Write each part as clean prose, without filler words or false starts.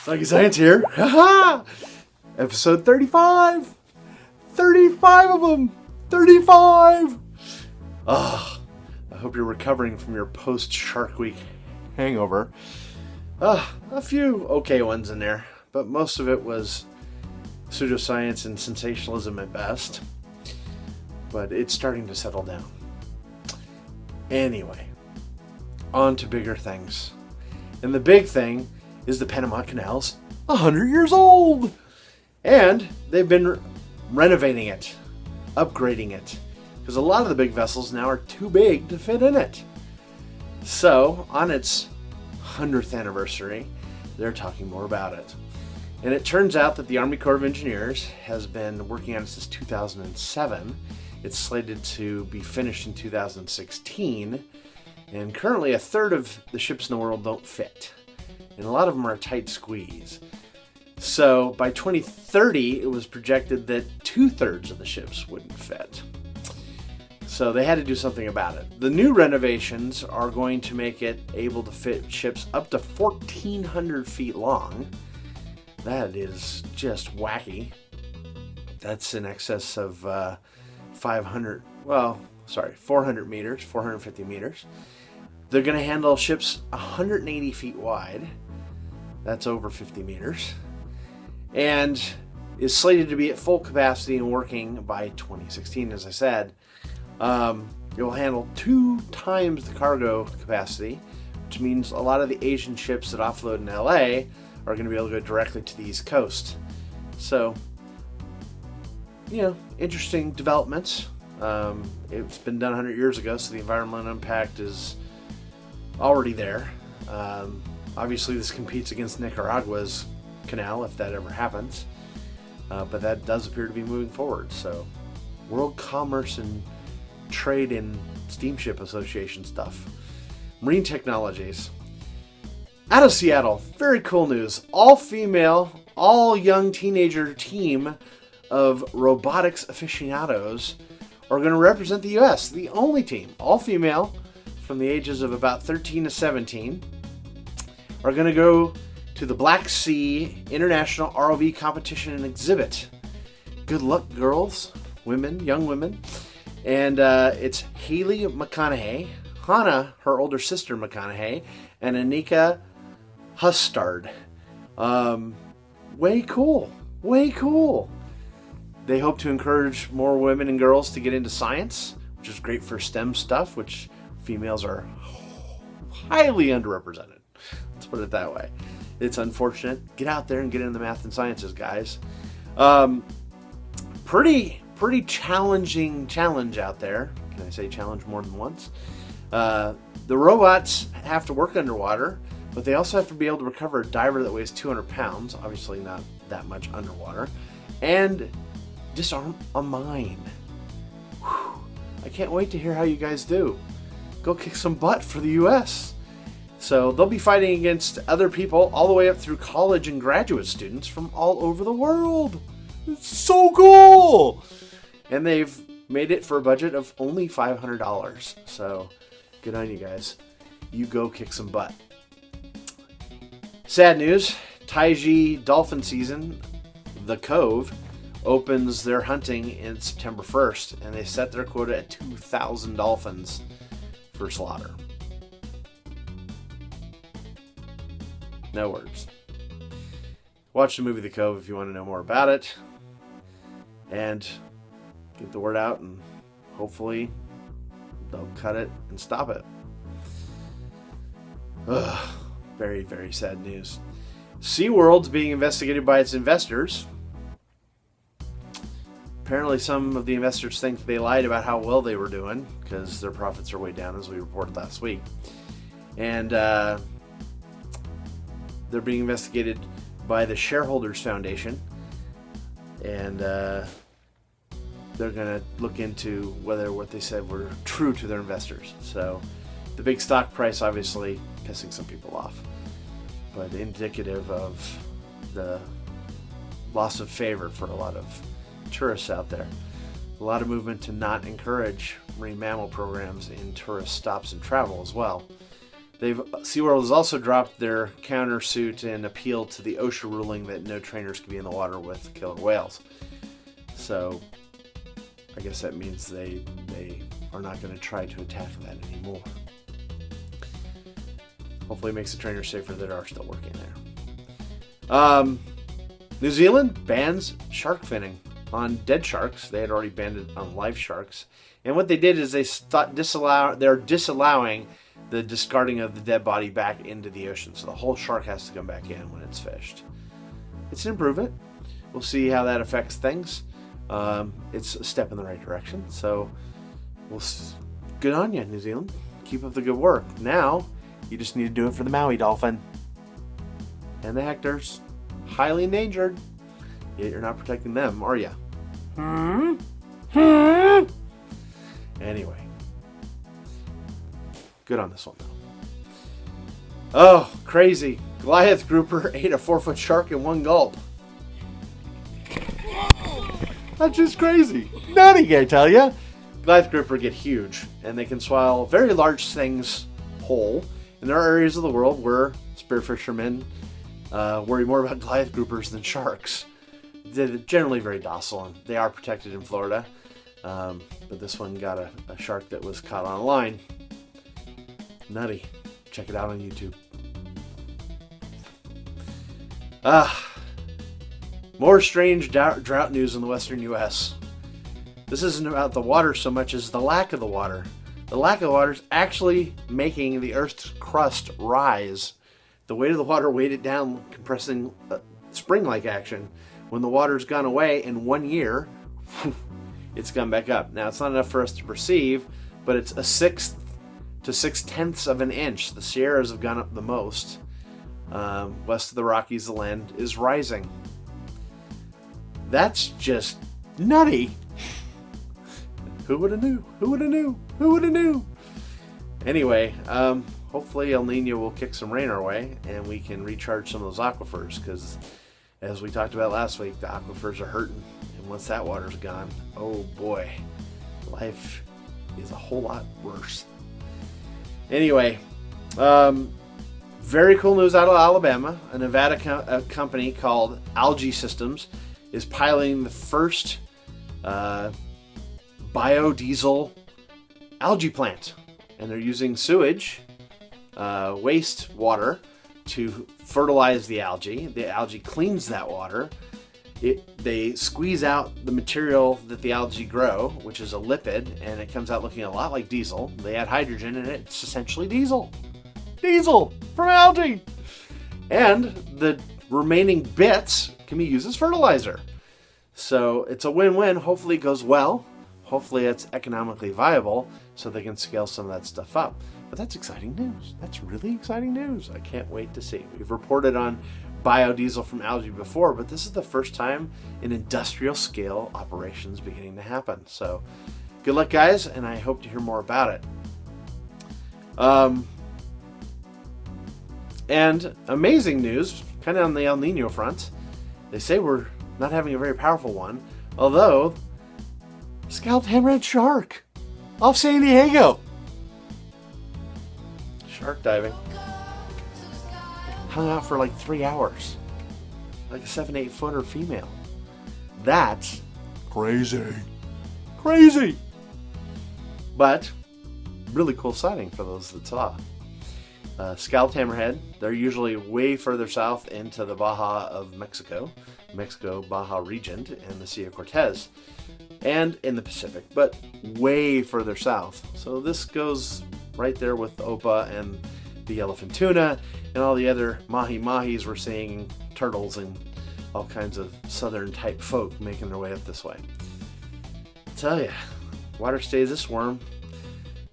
Soggy Science here. Haha! Episode 35! 35 of them! 35! Ah, I hope you're recovering from your post-Shark Week hangover. A few okay ones in there, but most of it was pseudoscience and sensationalism at best. But it's starting to settle down. Anyway, on to bigger things. And the big thing is the Panama Canal's 100 years old! And they've been renovating it, upgrading it, because a lot of the big vessels now are too big to fit in it. So, on its 100th anniversary, they're talking more about it. And it turns out that the Army Corps of Engineers has been working on it since 2007. It's slated to be finished in 2016, and currently a third of the ships in the world don't fit. And a lot of them are a tight squeeze. So by 2030, it was projected that 2/3 of the ships wouldn't fit. So they had to do something about it. The new renovations are going to make it able to fit ships up to 1,400 feet long. That is just wacky. That's in excess of 400 meters, 450 meters. They're going to handle ships 180 feet wide. That's over 50 meters. And is slated to be at full capacity and working by 2016, as I said. It will handle 2 times the cargo capacity, which means a lot of the Asian ships that offload in LA are going to be able to go directly to the East Coast. So, interesting developments. It's been done 100 years ago, so the environmental impact is already there. Obviously, this competes against Nicaragua's canal, if that ever happens. But that does appear to be moving forward. So, World Commerce and Trade and Steamship Association stuff. Marine Technologies. Out of Seattle, very cool news. All-female, all-young teenager team of robotics aficionados are going to represent the U.S. The only team, all-female, from the ages of about 13 to 17, are going to go to the Black Sea International ROV Competition and Exhibit. Good luck, girls, women, young women. And it's Haley McConaughey, Hannah, her older sister McConaughey, and Anika Hustard. Way cool. Way cool. They hope to encourage more women and girls to get into science, which is great for STEM stuff, which females are highly underrepresented. Let's put it that way. It's unfortunate. Get out there and get into the math and sciences, guys. Pretty challenging challenge out there. Can I say challenge more than once? The robots have to work underwater, but they also have to be able to recover a diver that weighs 200 pounds, obviously not that much underwater, and disarm a mine. Whew. I can't wait to hear how you guys do. Go kick some butt for the U.S. So they'll be fighting against other people all the way up through college and graduate students from all over the world. It's so cool! And they've made it for a budget of only $500. So good on you guys. You go kick some butt. Sad news. Taiji dolphin season, The Cove, opens their hunting in September 1st, and they set their quota at 2,000 dolphins for slaughter. No words. Watch the movie The Cove if you want to know more about it, and get the word out, and hopefully they'll cut it and stop it. Ugh, very, very sad news. SeaWorld's being investigated by its investors. Apparently some of the investors think they lied about how well they were doing, because their profits are way down, as we reported last week. And they're being investigated by the Shareholders Foundation. And they're going to look into whether what they said were true to their investors. So the big stock price obviously pissing some people off, but indicative of the loss of favor for a lot of tourists out there. A lot of movement to not encourage marine mammal programs in tourist stops and travel as well. SeaWorld has also dropped their countersuit and appeal to the OSHA ruling that no trainers can be in the water with killer whales. So I guess that means they are not going to try to attack that anymore. Hopefully it makes the trainers safer that are still working there. New Zealand bans shark finning on dead sharks. They had already banned it on live sharks. And what they did is they're disallowing the discarding of the dead body back into the ocean. So the whole shark has to come back in when it's fished. It's an improvement. We'll see how that affects things. It's a step in the right direction. So good on you, New Zealand. Keep up the good work. Now, you just need to do it for the Maui dolphin. And the hectors. Highly endangered. Yet you're not protecting them, are you? Anyway. Good on this one, though. Oh, crazy. Goliath grouper ate a 4-foot shark in one gulp. That's just crazy. Nutty, I tell ya. Goliath grouper get huge, and they can swallow very large things whole. And there are areas of the world where spearfishermen worry more about Goliath groupers than sharks. They're generally very docile, and they are protected in Florida. But this one got a shark that was caught on a line. Nutty. Check it out on YouTube. More strange drought news in the western U.S. This isn't about the water so much as the lack of the water. The lack of water is actually making the Earth's crust rise. The weight of the water weighed it down, compressing spring-like action. When the water's gone away in 1 year, it's gone back up. Now, it's not enough for us to perceive, but it's 1/6 to 6/10 of an inch. The Sierras have gone up the most. West of the Rockies, the land is rising. That's just nutty. Who would have knew? Who would have knew? Who would have knew? Anyway, hopefully El Nino will kick some rain our way and we can recharge some of those aquifers, because as we talked about last week, the aquifers are hurting. And once that water's gone, oh boy, life is a whole lot worse. Anyway, very cool news out of Alabama. A Nevada company called Algae Systems is piloting the first biodiesel algae plant. And they're using sewage, waste water, to fertilize the algae. The algae cleans that water. They squeeze out the material that the algae grow, which is a lipid, and it comes out looking a lot like diesel. They add hydrogen and it's essentially diesel. Diesel from algae! And the remaining bits can be used as fertilizer. So it's a win-win. Hopefully it goes well. Hopefully it's economically viable so they can scale some of that stuff up. But that's exciting news. That's really exciting news. I can't wait to see. We've reported on biodiesel from algae before, but this is the first time in industrial scale operations beginning to happen. So good luck, guys, and I hope to hear more about it. And amazing news, kind of on the El Nino front. They say we're not having a very powerful one, although scalped hammerhead shark off San Diego. Shark diving. Hung out for like 3 hours. Like a 7-8 footer female. That's crazy. Crazy. But really cool sighting for those that saw. Scalped hammerhead. They're usually way further south into the Baja of Mexico, Baja region, and the Sea of Cortez, and in the Pacific, but way further south. So this goes right there with the Opa and the yellowfin tuna and all the other mahi-mahis we're seeing, turtles and all kinds of southern type folk making their way up this way. I tell ya, water stays this warm,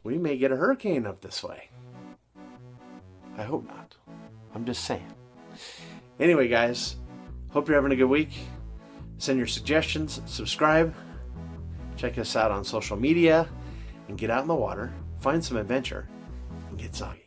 we may get a hurricane up this way. I hope not. I'm just saying. Anyway, guys, hope you're having a good week. Send your suggestions, subscribe, check us out on social media, and get out in the water, find some adventure, and get soggy.